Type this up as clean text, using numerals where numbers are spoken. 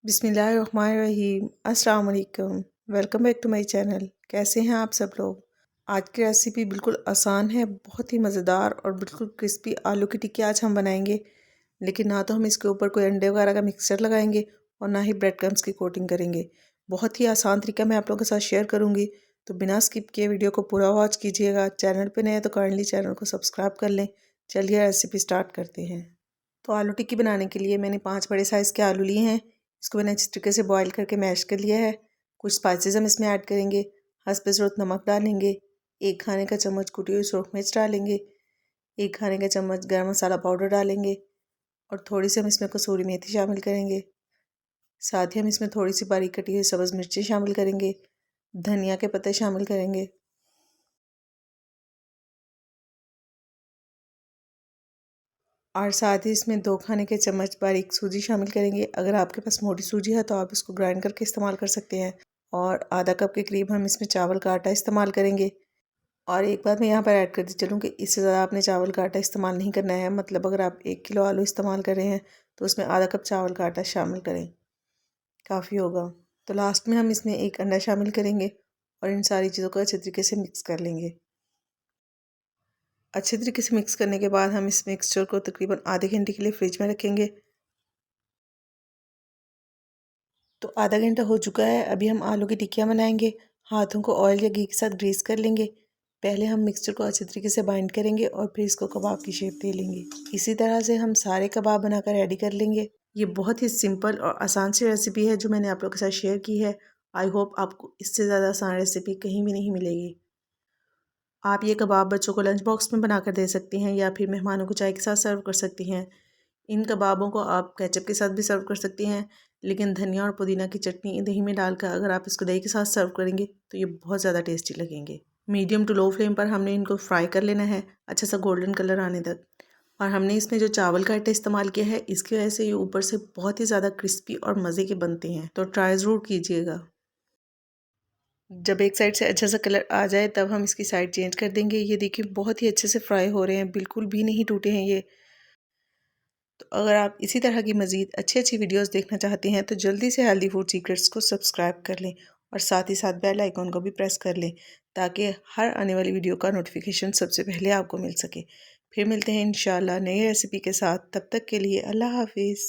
बिस्मिल्लाहिर्रहमानिर्रहीम। अस्सलाम वालेकुम। Welcome back to my channel. कैसे हैं आप सब लोग। आज की रेसिपी बिल्कुल आसान है, बहुत ही मज़ेदार और बिल्कुल क्रिस्पी आलू की टिक्की आज हम बनाएंगे। लेकिन ना तो हम इसके ऊपर कोई अंडे वगैरह का मिक्सचर लगाएंगे और ना ही ब्रेड क्रम्स की कोटिंग करेंगे। बहुत ही आसान तरीका मैं आप लोगों के साथ शेयर करूँगी, तो बिना स्किप किए वीडियो को पूरा वॉच कीजिएगा। चैनल पर नए हैं तो काइंडली चैनल को सब्सक्राइब कर लें। चलिए रेसिपी स्टार्ट करते हैं। तो आलू टिक्की बनाने के लिए मैंने 5 बड़े साइज़ के आलू लिए हैं। इसको मैंने अच्छी तरीके से बॉईल करके मैश कर लिया है। कुछ स्पाइसेस हम इसमें ऐड करेंगे। हस्ब ज़रूरत नमक डालेंगे। 1 खाने का चम्मच कुटी हुई सुरख मिर्च डालेंगे। 1 खाने का चम्मच गरम मसाला पाउडर डालेंगे और थोड़ी सी हम इसमें कसूरी मेथी शामिल करेंगे। साथ ही हम इसमें थोड़ी सी बारीक कटी हुई सब्ज़ मिर्ची शामिल करेंगे। धनिया के पत्ते शामिल करेंगे और साथ ही इसमें 2 खाने के चम्मच बारीक सूजी शामिल करेंगे। अगर आपके पास मोटी सूजी है तो आप इसको ग्राइंड करके इस्तेमाल कर सकते हैं। और आधा कप के करीब हम इसमें चावल का आटा इस्तेमाल करेंगे। और एक बात मैं यहाँ पर ऐड करती चलूँ कि इससे ज़्यादा आपने चावल का आटा इस्तेमाल नहीं करना है। मतलब अगर आप 1 किलो आलू इस्तेमाल कर रहे हैं तो उसमें आधा कप चावल का आटा शामिल करें, काफ़ी होगा। तो लास्ट में हम इसमें 1 अंडा शामिल करेंगे और इन सारी चीज़ों को अच्छे तरीके से मिक्स कर लेंगे। अच्छे तरीके से मिक्स करने के बाद हम इस मिक्सचर को तकरीबन आधे घंटे के लिए फ्रिज में रखेंगे। तो आधा घंटा हो चुका है। अभी हम आलू की टिक्कियाँ बनाएंगे। हाथों को ऑयल या घी के साथ ग्रीस कर लेंगे। पहले हम मिक्सचर को अच्छे तरीके से बाइंड करेंगे और फिर इसको कबाब की शेप दे लेंगे। इसी तरह से हम सारे कबाब बनाकर रेडी कर लेंगे। ये बहुत ही सिंपल और आसान सी रेसिपी है जो मैंने आप लोगों के साथ शेयर की है। आई होप आपको इससे ज़्यादा आसान रेसिपी कहीं भी नहीं मिलेगी। आप ये कबाब बच्चों को लंच बॉक्स में बनाकर दे सकती हैं या फिर मेहमानों को चाय के साथ सर्व कर सकती हैं। इन कबाबों को आप केचप के साथ भी सर्व कर सकती हैं, लेकिन धनिया और पुदीना की चटनी दही में डालकर अगर आप इसको दही के साथ सर्व करेंगे तो ये बहुत ज़्यादा टेस्टी लगेंगे। मीडियम टू लो फ्लेम पर हमने इनको फ्राई कर लेना है, अच्छा सा गोल्डन कलर आने तक। और हमने इसमें जो चावल का आटा इस्तेमाल किया है इसकी वजह से ये ऊपर से बहुत ही ज़्यादा क्रिस्पी और मज़े के बनते हैं, तो ट्राई ज़रूर कीजिएगा। जब एक साइड से अच्छा सा कलर आ जाए तब हम इसकी साइड चेंज कर देंगे। ये देखिए बहुत ही अच्छे से फ्राई हो रहे हैं, बिल्कुल भी नहीं टूटे हैं ये। तो अगर आप इसी तरह की मज़ीद अच्छी अच्छी वीडियोस देखना चाहते हैं तो जल्दी से हेल्दी फूड सीक्रेट्स को सब्सक्राइब कर लें और साथ ही साथ बेल आइकॉन को भी प्रेस कर लें ताकि हर आने वाली वीडियो का नोटिफिकेशन सबसे पहले आपको मिल सके। फिर मिलते हैं इंशाल्लाह नई रेसिपी के साथ। तब तक के लिए अल्लाह हाफिज़।